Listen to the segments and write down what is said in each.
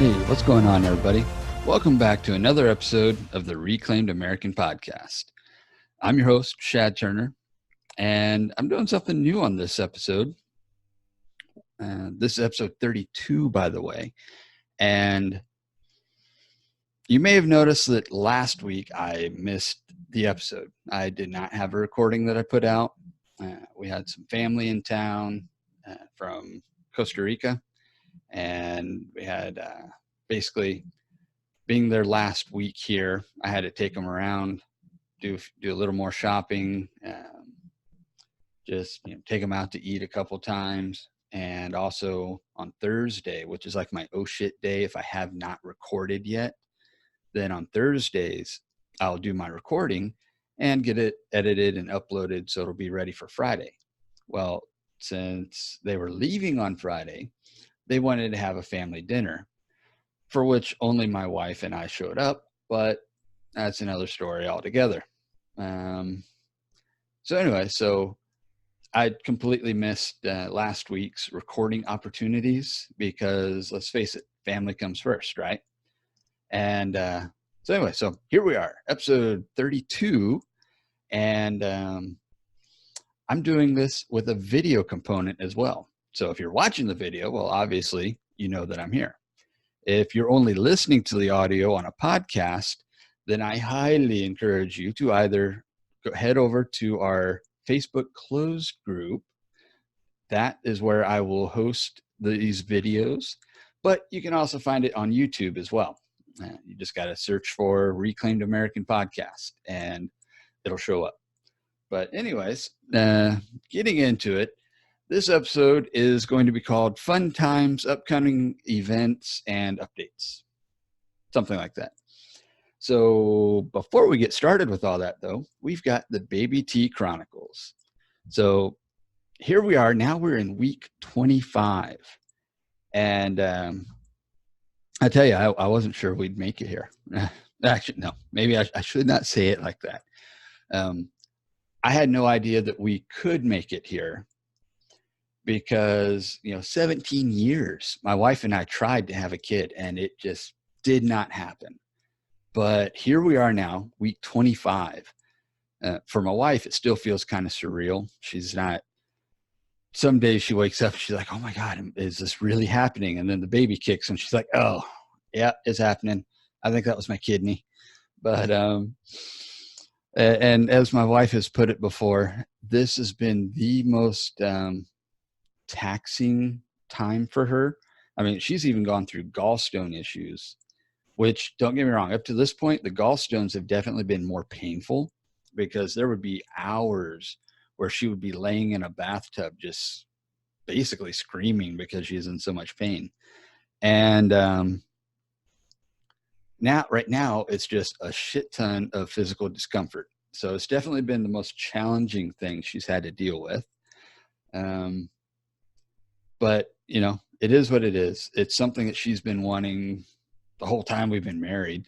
Hey, what's going on, everybody? Welcome back to another episode of the Reclaimed American Podcast. I'm your host, Shad Turner, and I'm doing something new on this episode. This is episode 32, by the way. And you may have noticed that last week I missed the episode. I did not have a recording that I put out. We had some family in town from Costa Rica, and we had basically being their last week here. I had to take them around, do a little more shopping, just take them out to eat a couple times. And also on Thursday, which is like my oh shit day, if I have not recorded yet, then on Thursdays I'll do my recording and get it edited and uploaded so it'll be ready for Friday. Well, since they were leaving on Friday, they wanted to have a family dinner, for which only my wife and I showed up, but that's another story altogether. So I completely missed last week's recording opportunities because, let's face it, family comes first, right? And so here we are, episode 32, and I'm doing this with a video component as well. So if you're watching the video, well, obviously, you know that I'm here. If you're only listening to the audio on a podcast, then I highly encourage you to either head over to our Facebook closed group. That is where I will host these videos, but you can also find it on YouTube as well. You just got to search for Reclaimed American Podcast and it'll show up. But anyways, getting into it, this episode is going to be called Fun Times, Upcoming Events, and Updates. Something like that. So before we get started with all that, though, we've got the Baby T Chronicles. So here we are. Now we're in week 25. And I tell you, I wasn't sure we'd make it here. Actually, no, maybe I should not say it like that. I had no idea that we could make it here because, 17 years, my wife and I tried to have a kid and it just did not happen. But here we are now, week 25. For my wife, it still feels kind of surreal. Some days she wakes up and she's like, oh my God, is this really happening? And then the baby kicks and she's like, oh, yeah, it's happening. I think that was my kidney. But, and as my wife has put it before, this has been the most taxing time for her. I mean, she's even gone through gallstone issues, which, don't get me wrong, up to this point, the gallstones have definitely been more painful because there would be hours where she would be laying in a bathtub just basically screaming because she's in so much pain. And right now, it's just a shit ton of physical discomfort. So it's definitely been the most challenging thing she's had to deal with. But, it is what it is. It's something that she's been wanting the whole time we've been married,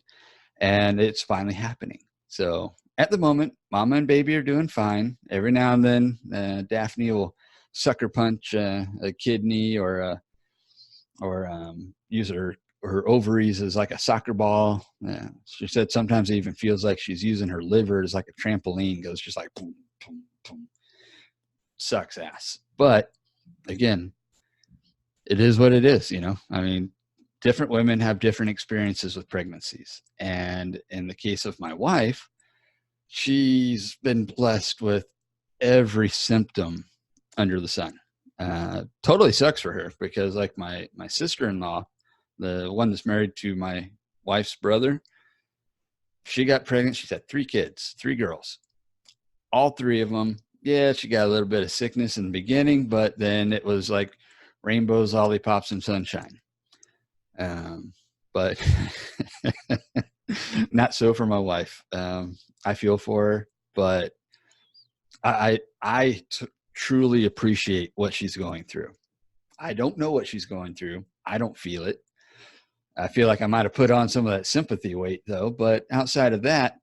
and it's finally happening. So at the moment, mama and baby are doing fine. Every now and then, Daphne will sucker punch a kidney or use her ovaries as like a soccer ball. She said sometimes it even feels like she's using her liver as like a trampoline. Goes just like boom, boom, boom. Sucks ass. But again, it is what it is. I mean, different women have different experiences with pregnancies. And in the case of my wife, she's been blessed with every symptom under the sun. Totally sucks for her because like my sister-in-law, the one that's married to my wife's brother, she got pregnant. She's had 3 kids, 3 girls, all 3 of them. Yeah, she got a little bit of sickness in the beginning, but then it was like rainbows, lollipops, and sunshine. But not so for my wife. I feel for her, but I truly appreciate what she's going through. I don't know what she's going through. I don't feel it. I feel like I might have put on some of that sympathy weight though, but outside of that,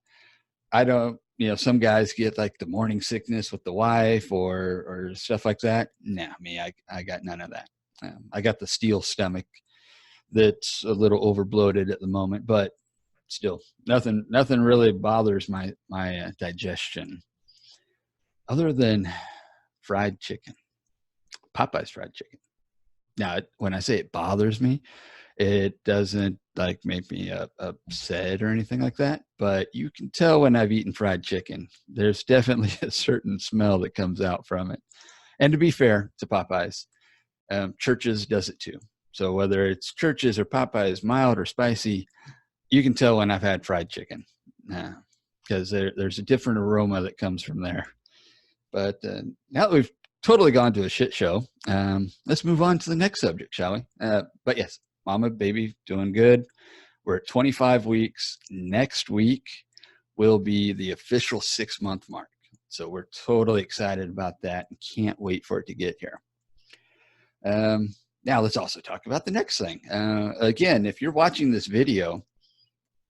I don't, some guys get like the morning sickness with the wife or stuff like that. Nah, me, I got none of that. I got the steel stomach that's a little over bloated at the moment, but still nothing really bothers my digestion other than fried chicken, Popeye's fried chicken. Now, when I say it bothers me, it doesn't like make me upset or anything like that, but you can tell when I've eaten fried chicken. There's definitely a certain smell that comes out from it. And to be fair to Popeyes, Church's does it too. So whether it's Church's or Popeyes, mild or spicy, you can tell when I've had fried chicken, because there's a different aroma that comes from there. But now that we've totally gone to a shit show, let's move on to the next subject, shall we? But yes, mama, baby, doing good. We're at 25 weeks. Next week will be the official 6-month mark. So we're totally excited about that and can't wait for it to get here. Now let's also talk about the next thing. Again, if you're watching this video,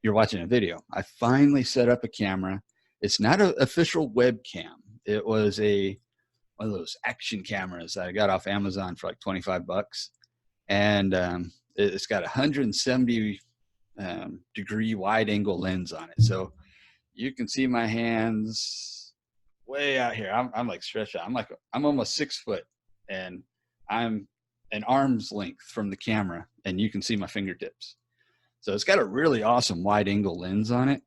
you're watching a video. I finally set up a camera. It's not an official webcam. It was one of those action cameras that I got off Amazon for like 25 bucks. And it's got a 170 degree wide angle lens on it. So you can see my hands way out here. I'm like stretched out. I'm almost 6 foot, and I'm an arm's length from the camera, and you can see my fingertips. So it's got a really awesome wide angle lens on it,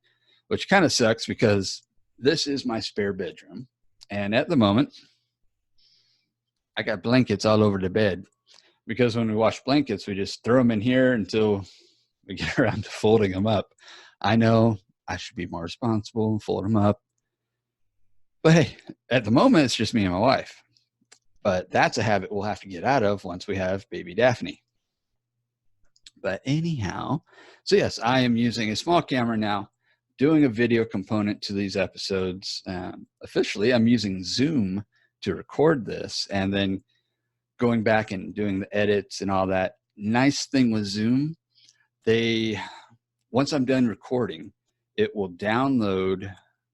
which kind of sucks because this is my spare bedroom. And at the moment, I got blankets all over the bed, because when we wash blankets, we just throw them in here until we get around to folding them up. I know I should be more responsible and fold them up. But hey, at the moment, it's just me and my wife. But that's a habit we'll have to get out of once we have baby Daphne. But anyhow, so yes, I am using a small camera now, doing a video component to these episodes. Officially, I'm using Zoom to record this and then going back and doing the edits and all that. Nice thing with Zoom, once I'm done recording, it will download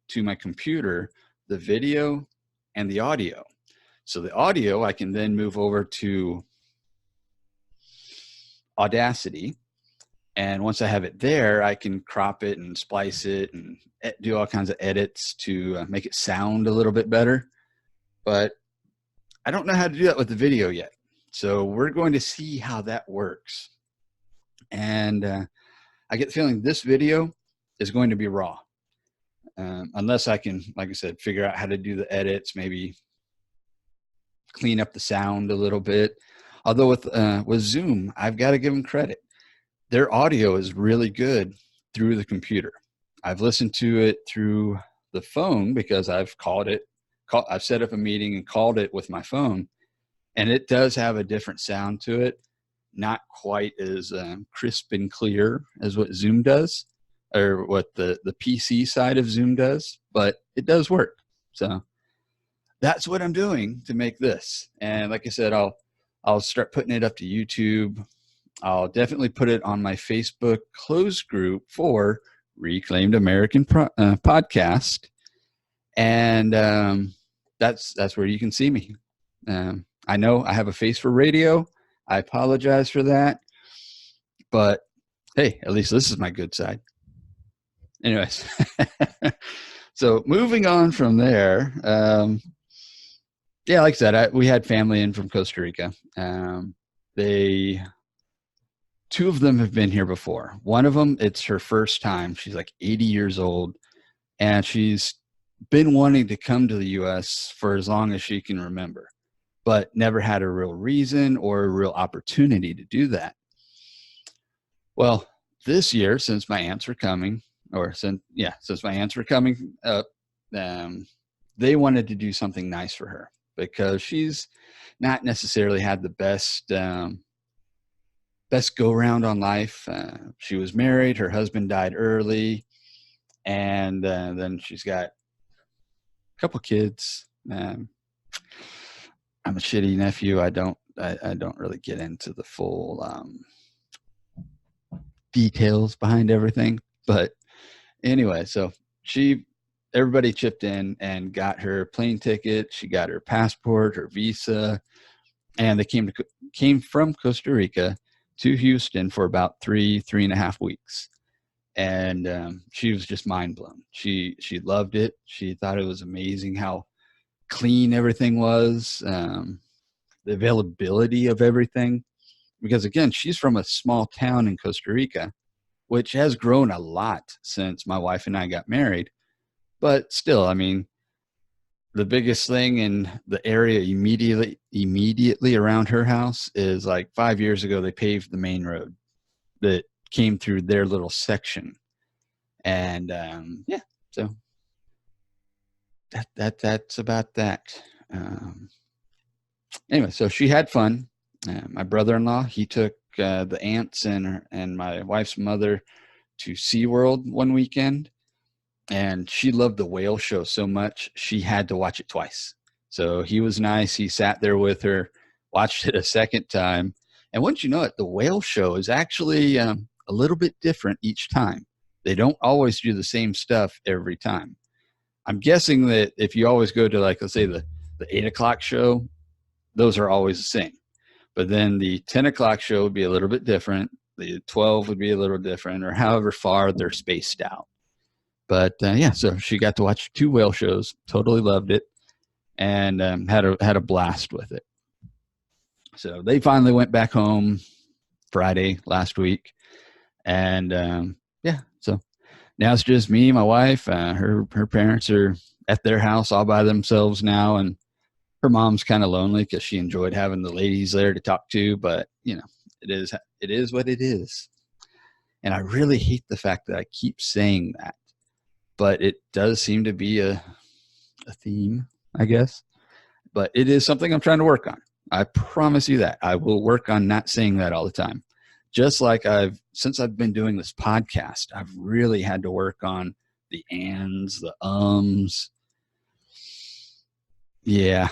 to my computer the video and the audio. So the audio, I can then move over to Audacity. And once I have it there, I can crop it and splice it and do all kinds of edits to make it sound a little bit better. But I don't know how to do that with the video yet. So we're going to see how that works. And I get the feeling this video is going to be raw. Unless I can, like I said, figure out how to do the edits, maybe clean up the sound a little bit. Although with Zoom, I've got to give them credit. Their audio is really good through the computer. I've listened to it through the phone because I've I've set up a meeting and called it with my phone, and it does have a different sound to it. Not quite as crisp and clear as what Zoom does, or what the PC side of Zoom does, but it does work. So that's what I'm doing to make this. And like I said, I'll start putting it up to YouTube. I'll definitely put it on my Facebook closed group for Reclaimed American Podcast. And that's where you can see me. I know I have a face for radio. I apologize for that. But hey, at least this is my good side. Anyways, so moving on from there, yeah, like I said, we had family in from Costa Rica. Two of them have been here before. One of them, it's her first time. She's like 80 years old, and she's been wanting to come to the U.S. for as long as she can remember, but never had a real reason or a real opportunity to do that. Well, this year, since my aunts were coming up, they wanted to do something nice for her because she's not necessarily had the best go around on life. She was married, her husband died early, and then she's got a couple kids. I'm a shitty nephew. I don't really get into the full details behind everything, but anyway, so everybody chipped in and got her plane ticket. She got her passport, her visa, and they came from Costa Rica to Houston for about 3.5 weeks. And she was just mind blown. She loved it. She thought it was amazing how clean everything was, the availability of everything. Because again, she's from a small town in Costa Rica, which has grown a lot since my wife and I got married. But still, I mean, the biggest thing in the area immediately around her house is like 5 years ago, they paved the main road that came through their little section. And yeah, so that's about that. Anyway, so she had fun. My brother-in-law, he took the aunts and my wife's mother to SeaWorld one weekend, and she loved the whale show so much she had to watch it twice. So he was nice. He sat there with her, watched it a second time, and once you know it, the whale show is actually a little bit different each time. They don't always do the same stuff every time. I'm guessing that if you always go to, like, let's say the 8 o'clock show, those are always the same. But then the 10 o'clock show would be a little bit different. The 12 would be a little different, or however far they're spaced out. But yeah, so she got to watch 2 whale shows, totally loved it, and had a blast with it. So they finally went back home Friday last week, and yeah, so now it's just me, my wife. Her parents are at their house all by themselves now, and her mom's kind of lonely because she enjoyed having the ladies there to talk to. But you know, it is what it is, and I really hate the fact that I keep saying that, but it does seem to be a theme, I guess. But it is something I'm trying to work on. I promise you that I will work on not saying that all the time. Just like since I've been doing this podcast, I've really had to work on the ands, the ums. Yeah,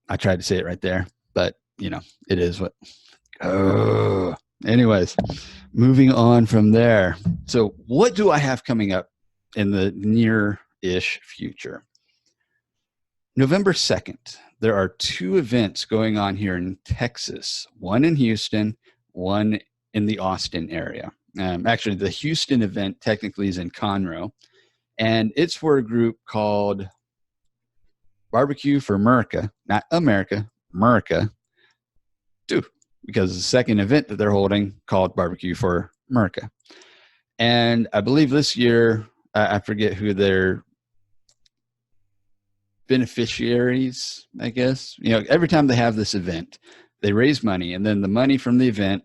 I tried to say it right there, but you know, it is what. Oh, anyways, moving on from there. So what do I have coming up in the near-ish future? November 2nd, there are 2 events going on here in Texas, one in Houston, one in the Austin area. Actually, the Houston event technically is in Conroe, and it's for a group called Barbecue for America, not America, America, too, because the second event that they're holding called Barbecue for America. And I believe this year, I forget who their beneficiaries, I guess. You know, every time they have this event, they raise money, and then the money from the event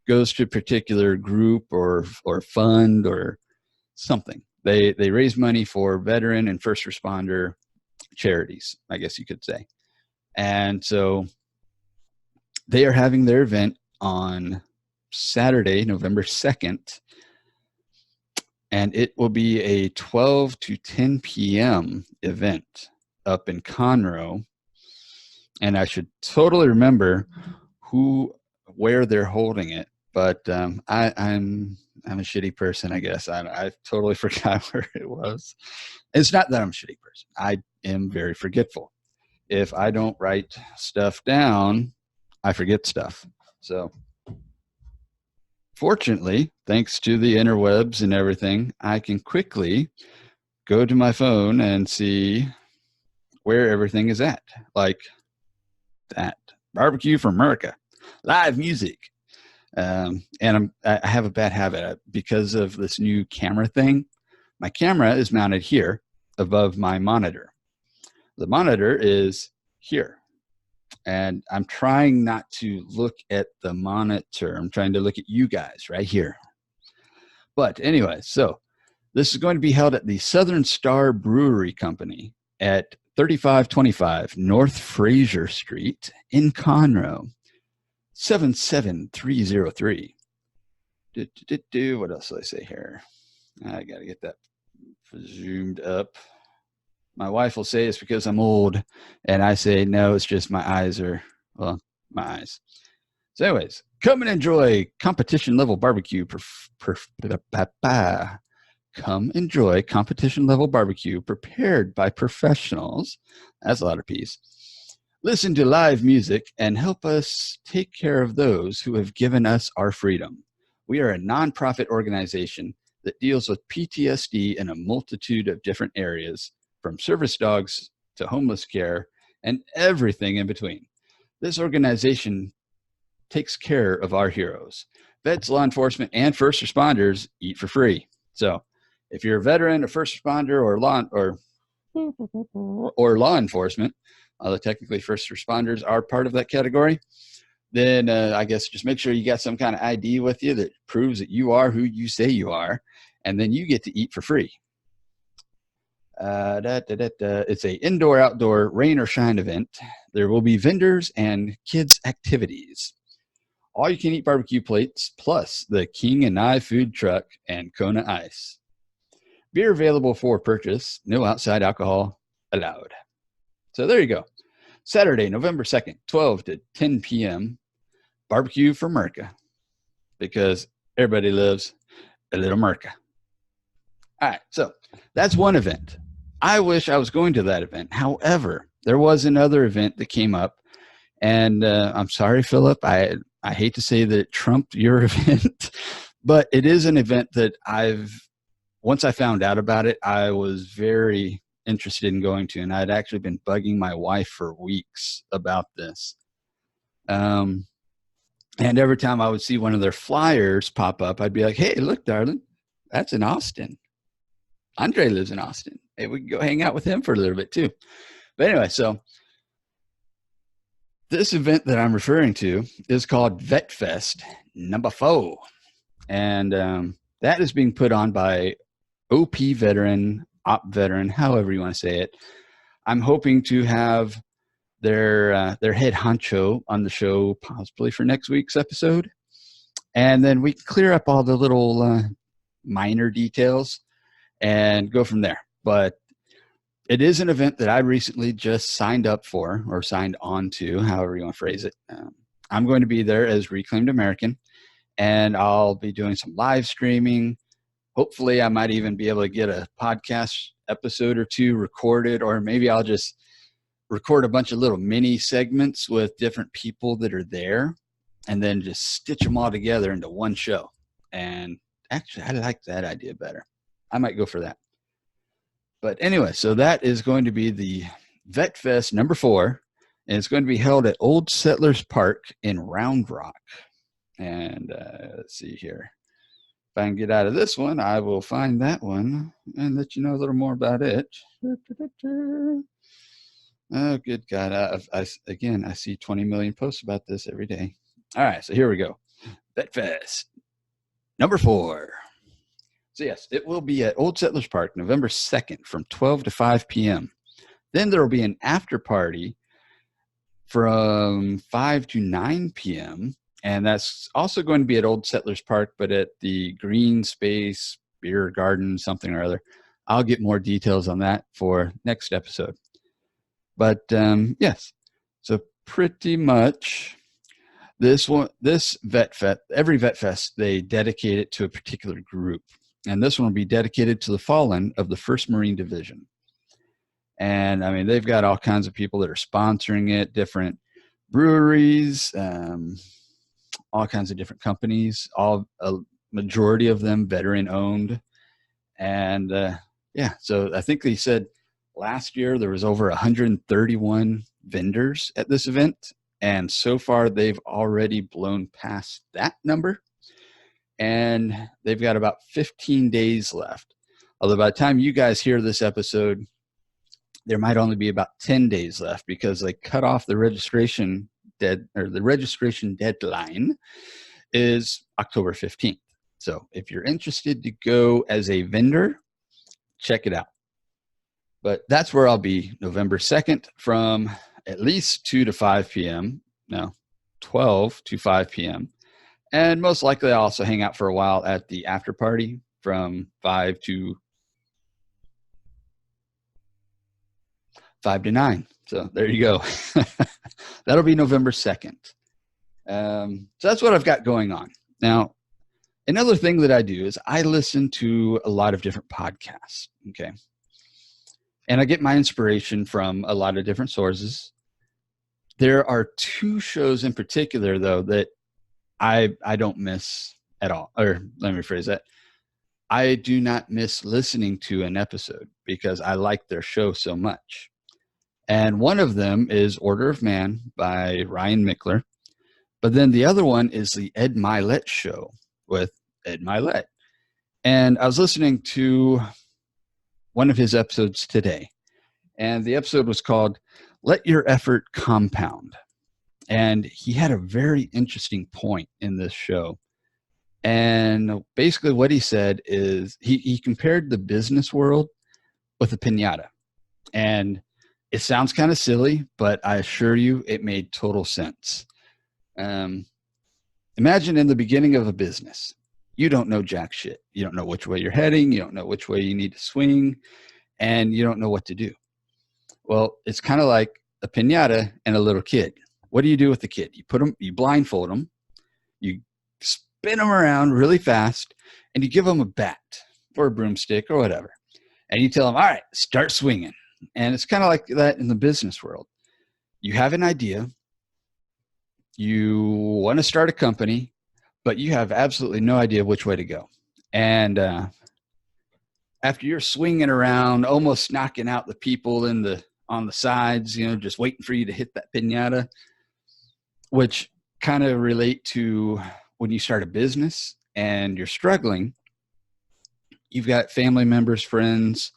goes to a particular group or fund or something. They raise money for veteran and first responder charities, I guess you could say. And so they are having their event on Saturday, November 2nd, and it will be a 12 to 10 p.m. event up in Conroe. And I should totally remember where they're holding it, but I'm a shitty person, I guess. I totally forgot where it was. It's not that I'm a shitty person. I am very forgetful. If I don't write stuff down, I forget stuff. So fortunately, thanks to the interwebs and everything, I can quickly go to my phone and see where everything is at. Like that. Barbecue for America. Live music. And I have a bad habit because of this new camera thing. My camera is mounted here above my monitor. The monitor is here. And I'm trying not to look at the monitor. I'm trying to look at you guys right here. But anyway, so this is going to be held at the Southern Star Brewery Company at 3525 North Fraser Street in Conroe, 77303. What else did I say here? I got to get that zoomed up. My wife will say it's because I'm old, and I say, no, it's just my eyes my eyes. So anyways, come and enjoy competition level barbecue. Come enjoy competition level barbecue prepared by professionals. That's a lot of P's. listen to live music, and help us take care of those who have given us our freedom. We are a nonprofit organization that deals with PTSD in a multitude of different areas, from service dogs to homeless care and everything in between. This organization takes care of our heroes. Vets, law enforcement, and first responders eat for free. So if you're a veteran, a first responder, or law enforcement, although technically first responders are part of that category, then I guess just make sure you got some kind of ID with you that proves that you are who you say you are, and then you get to eat for free. It's a indoor-outdoor rain or shine event. There will be vendors and kids' activities. All-you-can-eat barbecue plates, plus the King and I food truck and Kona Ice. Beer available for purchase. No outside alcohol allowed. So there you go. Saturday, November 2nd, 12 to 10 p.m. Barbecue for Merca. Because everybody loves a little Merca. All right, so that's one event. I wish I was going to that event. However, there was another event that came up. And I'm sorry, Philip. I hate to say that it trumped your event. But it is an event that once I found out about it, I was very interested in going to, and I'd actually been bugging my wife for weeks about this. And every time I would see one of their flyers pop up, I'd be like, hey, look, darling, that's in Austin. Andre lives in Austin. Hey, we can go hang out with him for a little bit too. But anyway, so this event that I'm referring to is called Vet Fest number 4. And that is being put on by OP veteran, op veteran, however you want to say it. I'm hoping to have their head honcho on the show possibly for next week's episode. And then we clear up all the little minor details and go from there. But it is an event that I recently just signed up for, or signed on to, however you want to phrase it. I'm going to be there as Reclaimed American, and I'll be doing some live streaming. Hopefully, I might even be able to get a podcast episode or 2 recorded, or maybe I'll just record a bunch of little mini segments with different people that are there, and then just stitch them all together into one show. And actually, I like that idea better. I might go for that. But anyway, so that is going to be the Vet Fest number 4, and it's going to be held at Old Settlers Park in Round Rock. And let's see here. If I can get out of this one, I will find that one and let you know a little more about it. Oh, good God. I see 20 million posts about this every day. All right, so here we go. Vet Fest number 4. So yes, it will be at Old Settlers Park, November 2nd from 12 to 5 p.m. Then there will be an after party from 5 to 9 p.m. And that's also going to be at Old Settlers Park, but at the Green Space Beer Garden, something or other. I'll get more details on that for next episode. But yes, so pretty much this Vet Fest, every Vet Fest, they dedicate it to a particular group. And this one will be dedicated to the fallen of the 1st Marine Division. And I mean, they've got all kinds of people that are sponsoring it, different breweries, all kinds of different companies, a majority of them veteran owned. And yeah, so I think they said last year there was over 131 vendors at this event. And so far they've already blown past that number. And they've got about 15 days left. Although by the time you guys hear this episode, there might only be about 10 days left because they cut off the registration deadline is October 15th. So if you're interested to go as a vendor, check it out. But that's where I'll be November 2nd from at least 2 to 5 p.m. No, 12 to 5 p.m. And most likely I'll also hang out for a while at the after party from 5 to 9. So there you go. That'll be November 2nd. So that's what I've got going on. Now, another thing that I do is I listen to a lot of different podcasts. Okay. And I get my inspiration from a lot of different sources. There are two shows in particular, though, that I don't miss at all. Or let me rephrase that. I do not miss listening to an episode because I like their show so much. And one of them is Order of Man by Ryan Mickler. But then the other one is the Ed Milet Show with Ed Milet. And I was listening to one of his episodes today. And the episode was called Let Your Effort Compound. And he had a very interesting point in this show. And basically what he said is he compared the business world with a piñata. And it sounds kind of silly, but I assure you it made total sense. Imagine in the beginning of a business, you don't know jack shit. You don't know which way you're heading. You don't know which way you need to swing, and you don't know what to do. Well, it's kind of like a piñata and a little kid. What do you do with the kid? You blindfold them, you spin them around really fast, and you give them a bat or a broomstick or whatever. And you tell them, all right, start swinging. And it's kind of like that in the business world. You have an idea. You want to start a company, but you have absolutely no idea which way to go. And after you're swinging around, almost knocking out the people on the sides, just waiting for you to hit that piñata, which kind of relate to when you start a business and you're struggling. You've got family members, friends,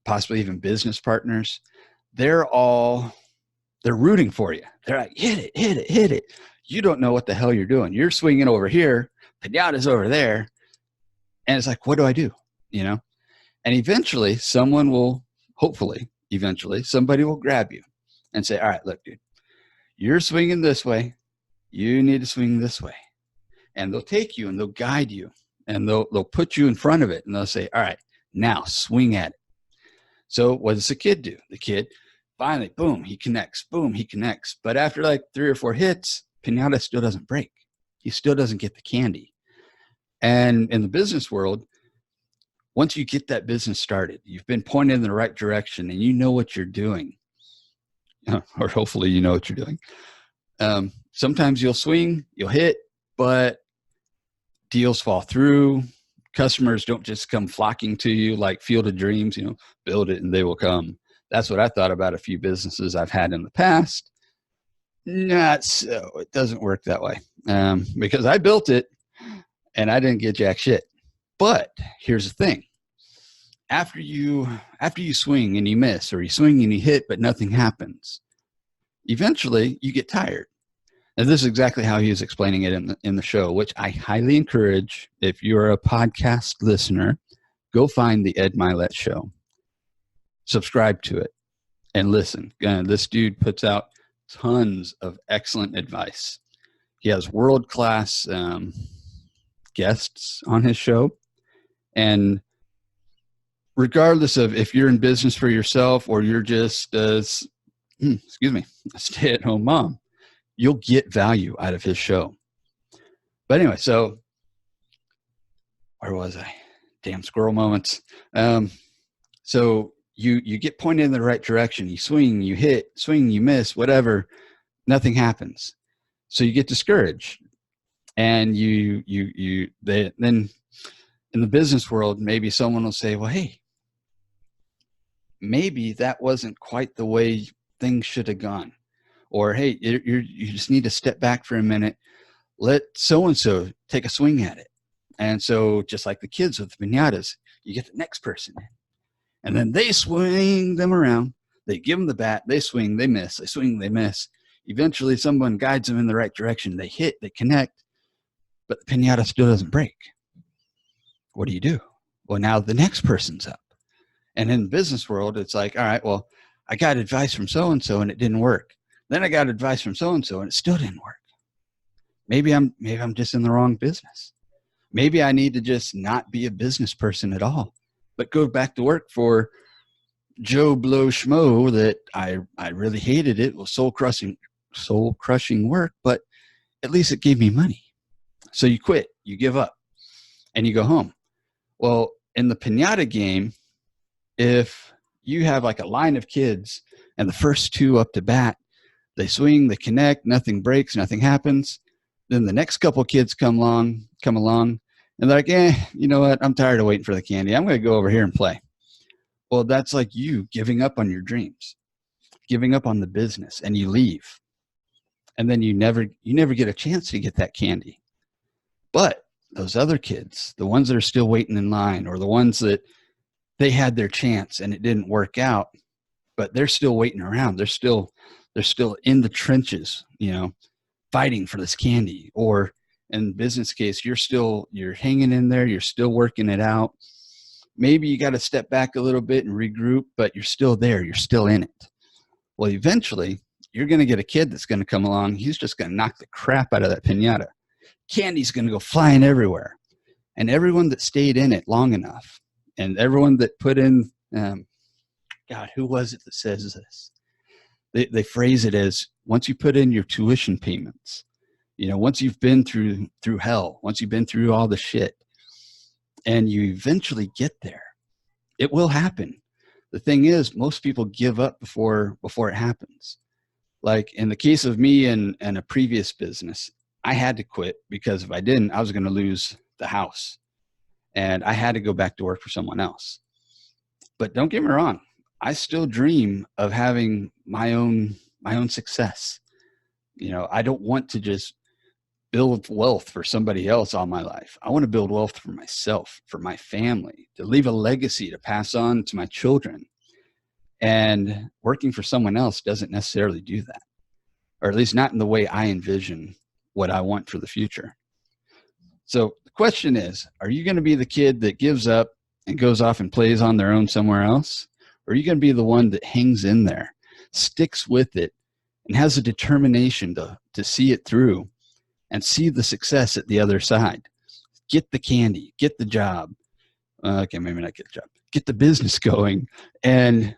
possibly even business partners. They're rooting for you. They're like, hit it, hit it, hit it. You don't know what the hell you're doing. You're swinging over here, piñata's over there. And it's like, what do I do? And eventually somebody will grab you and say, all right, look, dude, you're swinging this way. You need to swing this way. And they'll take you and they'll guide you and they'll put you in front of it and they'll say, all right, now swing at it. So what does the kid do? The kid finally, boom, he connects, boom, he connects. But after like 3 or 4 hits, piñata still doesn't break. He still doesn't get the candy. And in the business world, once you get that business started, you've been pointed in the right direction and you know what you're doing, or hopefully you know what you're doing. Sometimes you'll swing, you'll hit, but deals fall through. Customers don't just come flocking to you like Field of Dreams, build it and they will come. That's what I thought about a few businesses I've had in the past. Not so. It doesn't work that way because I built it and I didn't get jack shit. But here's the thing. After you swing and you miss, or you swing and you hit, but nothing happens, eventually you get tired. And this is exactly how he was explaining it in the show, which I highly encourage. If you're a podcast listener, go find the Ed Milet Show. Subscribe to it and listen. This dude puts out tons of excellent advice. He has world-class guests on his show. And regardless of if you're in business for yourself or you're just, a stay-at-home mom, you'll get value out of his show. But anyway, so where was I? Damn squirrel moments. So you get pointed in the right direction. You swing, you hit, swing, you miss, whatever. Nothing happens. So you get discouraged. And then in the business world, maybe someone will say, well, hey, maybe that wasn't quite the way things should have gone. Or, hey, you just need to step back for a minute. Let so-and-so take a swing at it. And so just like the kids with the piñatas, you get the next person in. And then they swing them around. They give them the bat. They swing. They miss. They swing. They miss. Eventually, someone guides them in the right direction. They hit. They connect. But the piñata still doesn't break. What do? Well, now the next person's up. And in the business world, it's like, all right, well, I got advice from so-and-so and it didn't work. Then I got advice from so-and-so and it still didn't work. Maybe I'm just in the wrong business. Maybe I need to just not be a business person at all, but go back to work for Joe Blow Schmo that I really hated. It was soul crushing work, but at least it gave me money. So you quit, you give up, and you go home. Well, in the piñata game, if you have like a line of kids and the first 2 up to bat, They swing, they connect, nothing breaks, nothing happens. Then the next couple kids come along, and they're like, you know what? I'm tired of waiting for the candy. I'm going to go over here and play. Well, that's like you giving up on your dreams, giving up on the business, and you leave. And then you never get a chance to get that candy. But those other kids, the ones that are still waiting in line, or the ones that they had their chance and it didn't work out, but they're still waiting around. They're still in the trenches, fighting for this candy. Or in business case, you're hanging in there. You're still working it out. Maybe you got to step back a little bit and regroup, but you're still there. You're still in it. Well, eventually you're going to get a kid that's going to come along. He's just going to knock the crap out of that piñata. Candy's going to go flying everywhere. And everyone that stayed in it long enough, and everyone that put in, God, who was it that says this? They phrase it as, once you put in your tuition payments, once you've been through hell, once you've been through all the shit, and you eventually get there, it will happen. The thing is, most people give up before it happens. Like in the case of me and a previous business, I had to quit because if I didn't, I was going to lose the house, and I had to go back to work for someone else. But don't get me wrong, I still dream of having my own success. I don't want to just build wealth for somebody else all my life. I want to build wealth for myself, for my family, to leave a legacy to pass on to my children. And working for someone else doesn't necessarily do that, or at least not in the way I envision what I want for the future. So the question is, are you going to be the kid that gives up and goes off and plays on their own somewhere else? Or are you going to be the one that hangs in there, sticks with it, and has a determination to see it through and see the success at the other side? Get the candy, get the job. Okay, maybe not get the job. Get the business going and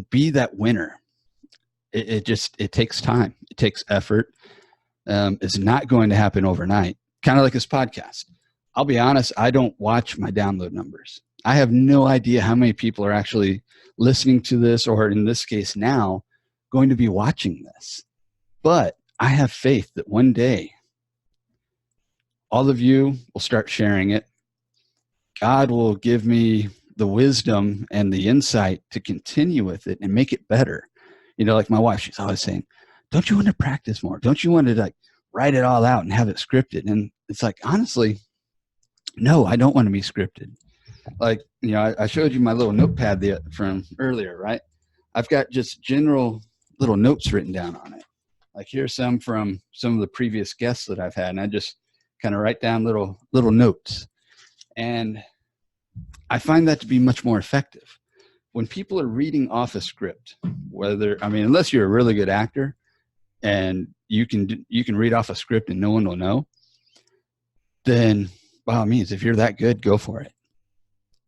be that winner. It takes time. It takes effort. It's not going to happen overnight. Kind of like this podcast. I'll be honest, I don't watch my download numbers. I have no idea how many people are actually listening to this, or in this case now, going to be watching this. But I have faith that one day, all of you will start sharing it. God will give me the wisdom and the insight to continue with it and make it better. Like my wife, she's always saying, don't you want to practice more? Don't you want to write it all out and have it scripted? And it's like, honestly, no, I don't want to be scripted. Like, I showed you my little notepad from earlier, right? I've got just general little notes written down on it. Like here's some from some of the previous guests that I've had. And I just kind of write down little notes. And I find that to be much more effective. When people are reading off a script, unless you're a really good actor and you can read off a script and no one will know, then by all means, if you're that good, go for it.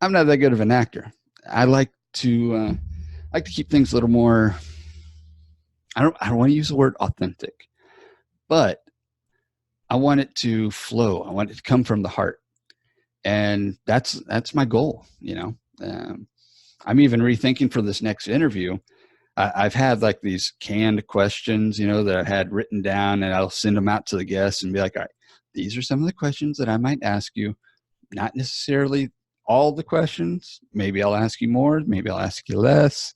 I'm not that good of an actor. I like to keep things a little more, I don't want to use the word authentic, but I want it to flow. I want it to come from the heart. And that's my goal. I'm even rethinking for this next interview. I've had like these canned questions, that I had written down, and I'll send them out to the guests and be like, all right, these are some of the questions that I might ask you. Not necessarily all the questions. Maybe I'll ask you more. Maybe I'll ask you less.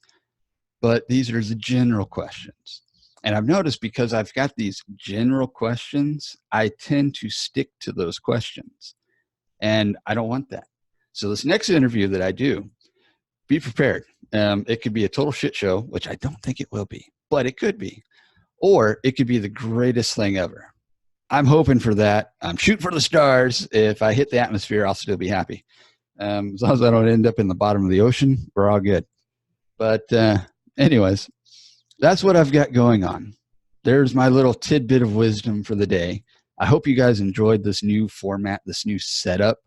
But these are the general questions. And I've noticed because I've got these general questions, I tend to stick to those questions. And I don't want that. So this next interview that I do, be prepared. It could be a total shit show, which I don't think it will be, but it could be. Or it could be the greatest thing ever. I'm hoping for that. I'm shooting for the stars. If I hit the atmosphere, I'll still be happy. As long as I don't end up in the bottom of the ocean, we're all good. But anyways, that's what I've got going on. There's my little tidbit of wisdom for the day. I hope you guys enjoyed this new format, this new setup.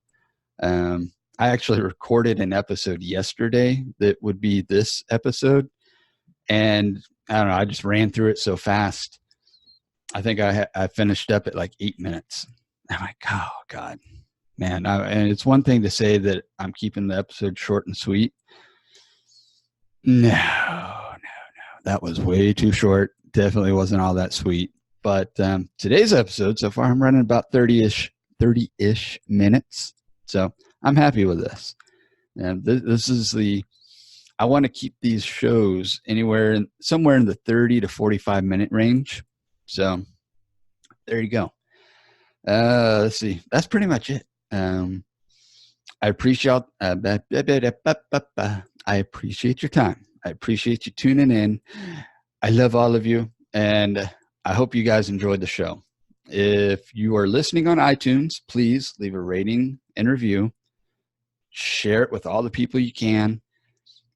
I actually recorded an episode yesterday that would be this episode. And I don't know, I just ran through it so fast. I think I finished up at like 8 minutes. I'm like, oh, God, man. And it's one thing to say that I'm keeping the episode short and sweet. No. That was way too short. Definitely wasn't all that sweet. But today's episode, so far, I'm running about 30-ish minutes. So I'm happy with this. And this is I want to keep these shows somewhere in the 30 to 45 minute range. So there you go. Let's see. That's pretty much it. I appreciate I appreciate your time. I appreciate you tuning in. I love all of you, and I hope you guys enjoyed the show. If you are listening on iTunes, please leave a rating and review. Share it with all the people you can.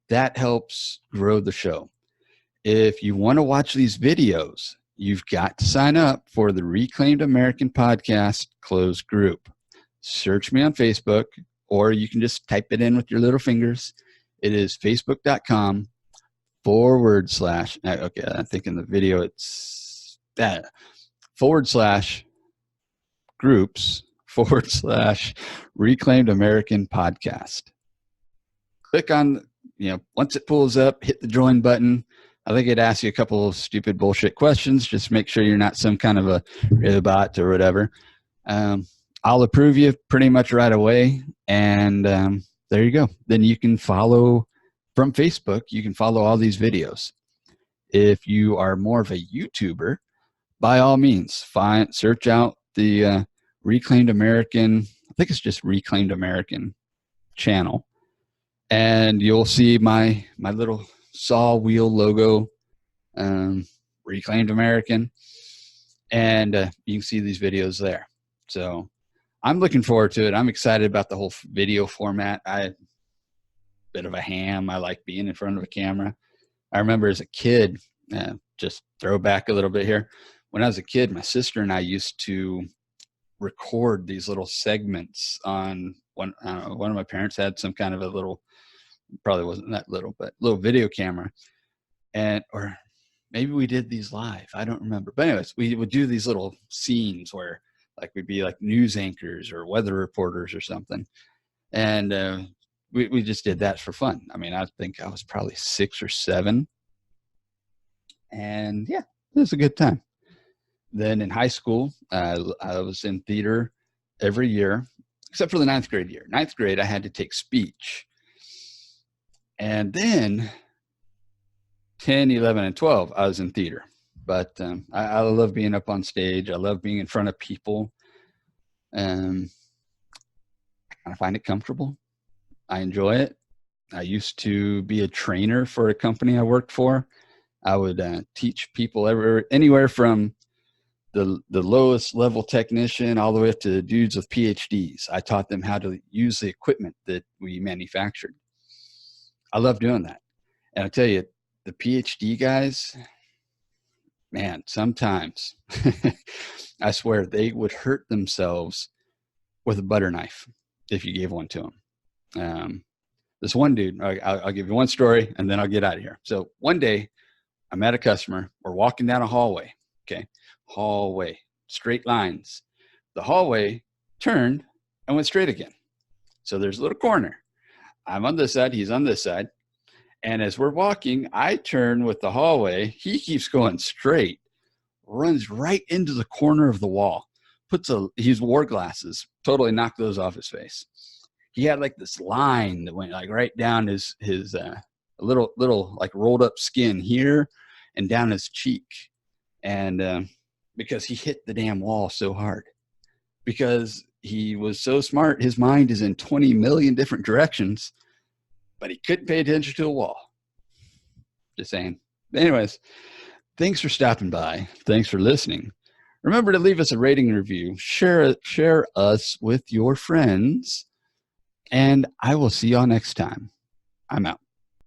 That helps grow the show. If you want to watch these videos, you've got to sign up for the Reclaimed American Podcast closed group. Search me on Facebook, or you can just type it in with your little fingers. It is facebook.com/ okay, I think in the video it's that /groups/ Reclaimed American Podcast. Click on, once it pulls up, hit the join button. I think it asks you a couple of stupid bullshit questions. Just make sure you're not some kind of a robot or whatever. I'll approve you pretty much right away. And there you go. Then you can follow from Facebook. You can follow all these videos. If you are more of a YouTuber, by all means, search out the Reclaimed American, I think it's just Reclaimed American channel. And you'll see my little saw wheel logo, Reclaimed American. And you can see these videos there. So I'm looking forward to it. I'm excited about the whole video format. Bit of a ham. I like being in front of a camera. I remember as a kid, just throw back a little bit here. When I was a kid, my sister and I used to record these little segments on one of my parents had some kind of a little, probably wasn't that little, but little video camera. Or maybe we did these live. I don't remember. But anyways, we would do these little scenes where we'd be like news anchors or weather reporters or something. And we just did that for fun. I mean, I think I was probably 6 or 7. And yeah, it was a good time. Then in high school, I was in theater every year, except for the 9th grade year. 9th grade, I had to take speech. And then 10, 11, and 12, I was in theater. But I love being up on stage. I love being in front of people. I kind of find it comfortable. I enjoy it. I used to be a trainer for a company I worked for. I would teach people anywhere from the lowest level technician all the way up to dudes with PhDs. I taught them how to use the equipment that we manufactured. I love doing that. And I tell you, the PhD guys, man, sometimes I swear they would hurt themselves with a butter knife if you gave one to them. This one dude, I'll give you one story and then I'll get out of here. So one day I met a customer. We're walking down a hallway. Okay. Hallway, straight lines. The hallway turned and went straight again. So there's a little corner. I'm on this side. He's on this side. And as we're walking, I turn with the hallway. He keeps going straight, runs right into the corner of the wall. He wore glasses, totally knocked those off his face. He had like this line that went like right down his little like rolled up skin here and down his cheek. And because he hit the damn wall so hard, because he was so smart, his mind is in 20 million different directions, but he couldn't pay attention to a wall. Just saying. Anyways, thanks for stopping by. Thanks for listening. Remember to leave us a rating and review. Share us with your friends. And I will see y'all next time. I'm out.